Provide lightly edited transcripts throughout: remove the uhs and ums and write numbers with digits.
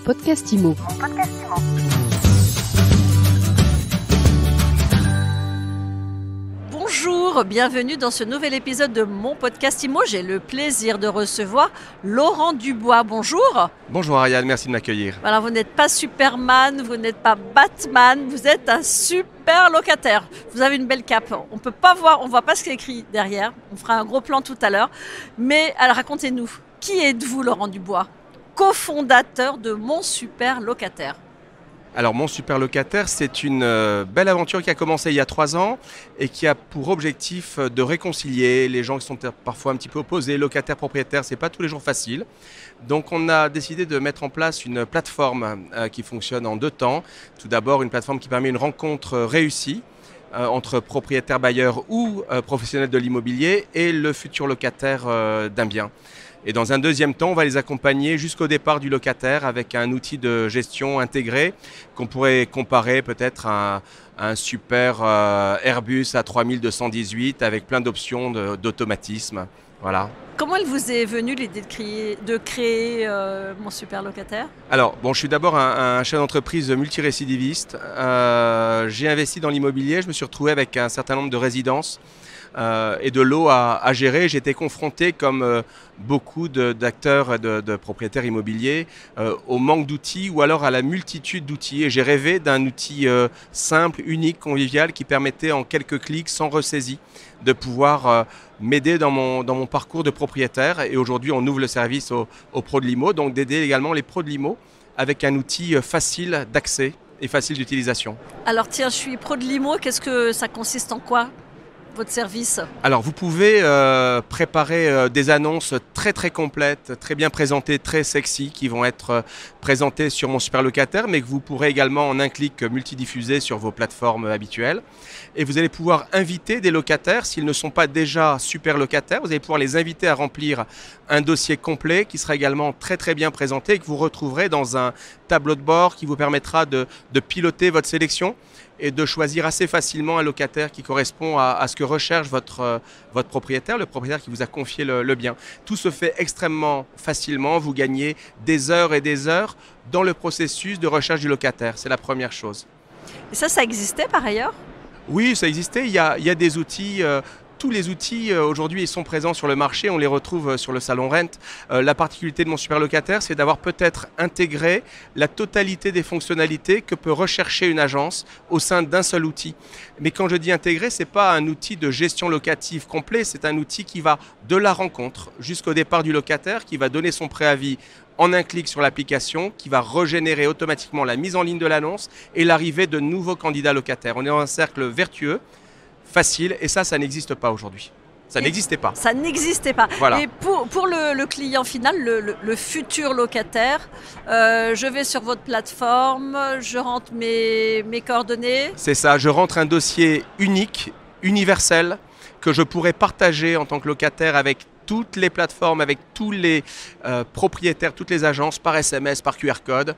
podcast IMO. Bonjour, bienvenue dans ce nouvel épisode de mon podcast IMO. J'ai le plaisir de recevoir Laurent Dubois. Bonjour. Bonjour Ariane, merci de m'accueillir. Voilà, vous n'êtes pas Superman, vous n'êtes pas Batman, vous êtes un super locataire. Vous avez une belle cape. On peut pas voir, on voit pas ce qui est écrit derrière. On fera un gros plan tout à l'heure. Mais alors racontez-nous, qui êtes-vous Laurent Dubois, cofondateur de Mon Super Locataire? Alors Mon Super Locataire, c'est une belle aventure qui a commencé il y a 3 ans et qui a pour objectif de réconcilier les gens qui sont parfois un petit peu opposés, locataires, propriétaires, c'est pas tous les jours facile. Donc on a décidé de mettre en place une plateforme qui fonctionne en 2 temps. Tout d'abord une plateforme qui permet une rencontre réussie entre propriétaires bailleurs ou professionnels de l'immobilier et le futur locataire d'un bien. Et dans un deuxième temps, on va les accompagner jusqu'au départ du locataire avec un outil de gestion intégré qu'on pourrait comparer peut-être à un super Airbus A3218 avec plein d'options d'automatisme. Voilà. Comment il vous est venu l'idée de créer Mon Super Locataire? Alors, je suis d'abord un chef d'entreprise multirécidiviste. J'ai investi dans l'immobilier, je me suis retrouvé avec un certain nombre de résidences et de lots à gérer. J'ai été confronté, comme beaucoup d'acteurs et de propriétaires immobiliers, au manque d'outils ou alors à la multitude d'outils. Et j'ai rêvé d'un outil simple, unique, convivial qui permettait en quelques clics, sans ressaisie, de pouvoir m'aider dans mon parcours de propriétaire. Et aujourd'hui, on ouvre le service aux pros de l'IMO, donc d'aider également les pros de l'IMO avec un outil facile d'accès et facile d'utilisation. Alors tiens, je suis pro de l'IMO, qu'est-ce que ça consiste en quoi, votre service? Alors vous pouvez préparer des annonces très très complètes, très bien présentées, très sexy, qui vont être présentées sur Mon Super Locataire, mais que vous pourrez également en un clic multidiffuser sur vos plateformes habituelles. Et vous allez pouvoir inviter des locataires, s'ils ne sont pas déjà super locataires, vous allez pouvoir les inviter à remplir un dossier complet qui sera également très très bien présenté et que vous retrouverez dans un tableau de bord qui vous permettra de piloter votre sélection et de choisir assez facilement un locataire qui correspond à ce que recherche votre propriétaire, le propriétaire qui vous a confié le bien. Tout se fait extrêmement facilement, vous gagnez des heures et des heures dans le processus de recherche du locataire, c'est la première chose. Et ça existait par ailleurs? Oui, ça existait, il y a des outils. Tous les outils aujourd'hui sont présents sur le marché, on les retrouve sur le salon Rent. La particularité de Mon Super Locataire, c'est d'avoir peut-être intégré la totalité des fonctionnalités que peut rechercher une agence au sein d'un seul outil. Mais quand je dis intégré, ce n'est pas un outil de gestion locative complet, c'est un outil qui va de la rencontre jusqu'au départ du locataire, qui va donner son préavis en un clic sur l'application, qui va régénérer automatiquement la mise en ligne de l'annonce et l'arrivée de nouveaux candidats locataires. On est dans un cercle vertueux, facile, et ça n'existe pas aujourd'hui. Ça n'existait pas. Ça n'existait pas. Voilà. Et pour le client final, le futur locataire, je vais sur votre plateforme, je rentre mes coordonnées. C'est ça, je rentre un dossier unique, universel, que je pourrais partager en tant que locataire avec toutes les plateformes, avec tous les propriétaires, toutes les agences, par SMS, par QR code.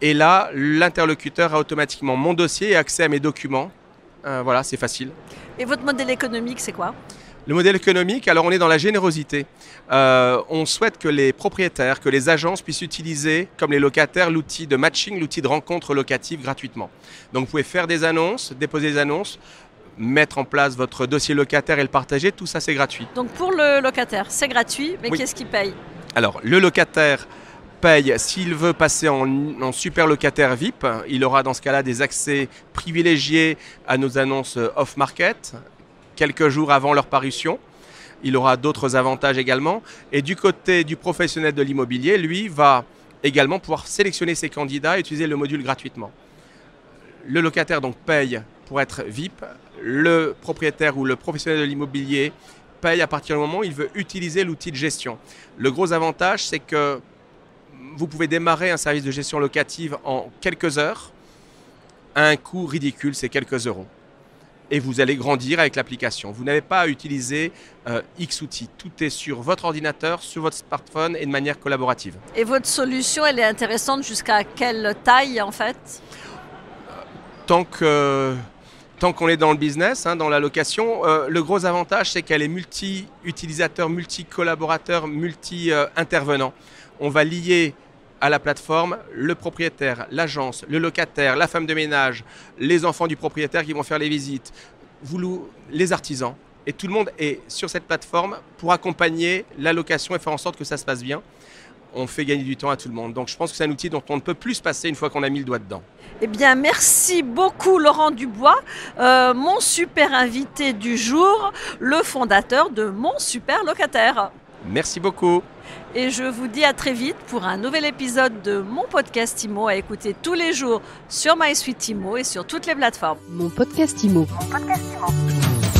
Et là, l'interlocuteur a automatiquement mon dossier et accès à mes documents. Voilà, c'est facile. Et votre modèle économique, c'est quoi? Le modèle économique, alors on est dans la générosité. On souhaite que les propriétaires, que les agences puissent utiliser, comme les locataires, l'outil de matching, l'outil de rencontre locative gratuitement. Donc vous pouvez faire des annonces, déposer des annonces, mettre en place votre dossier locataire et le partager, tout ça c'est gratuit. Donc pour le locataire, c'est gratuit, mais oui. Qu'est-ce qu'il paye? Alors le locataire paye s'il veut passer en super locataire VIP. Il aura dans ce cas-là des accès privilégiés à nos annonces off-market, quelques jours avant leur parution. Il aura d'autres avantages également. Et du côté du professionnel de l'immobilier, lui va également pouvoir sélectionner ses candidats et utiliser le module gratuitement. Le locataire donc paye pour être VIP. Le propriétaire ou le professionnel de l'immobilier paye à partir du moment où il veut utiliser l'outil de gestion. Le gros avantage, c'est que vous pouvez démarrer un service de gestion locative en quelques heures à un coût ridicule, c'est quelques euros. Et vous allez grandir avec l'application. Vous n'avez pas à utiliser X outils. Tout est sur votre ordinateur, sur votre smartphone et de manière collaborative. Et votre solution, elle est intéressante jusqu'à quelle taille en fait? Tant qu'on est dans le business, dans la location, le gros avantage, c'est qu'elle est multi-utilisateur, multi-collaborateur, multi-intervenant. On va lier à la plateforme le propriétaire, l'agence, le locataire, la femme de ménage, les enfants du propriétaire qui vont faire les visites, les artisans. Et tout le monde est sur cette plateforme pour accompagner la location et faire en sorte que ça se passe bien. On fait gagner du temps à tout le monde. Donc je pense que c'est un outil dont on ne peut plus se passer une fois qu'on a mis le doigt dedans. Eh bien, merci beaucoup Laurent Dubois, mon super invité du jour, le fondateur de Mon Super Locataire. Merci beaucoup. Et je vous dis à très vite pour un nouvel épisode de mon podcast IMO à écouter tous les jours sur MySuite IMO et sur toutes les plateformes. Mon podcast IMO. Mon podcast IMO.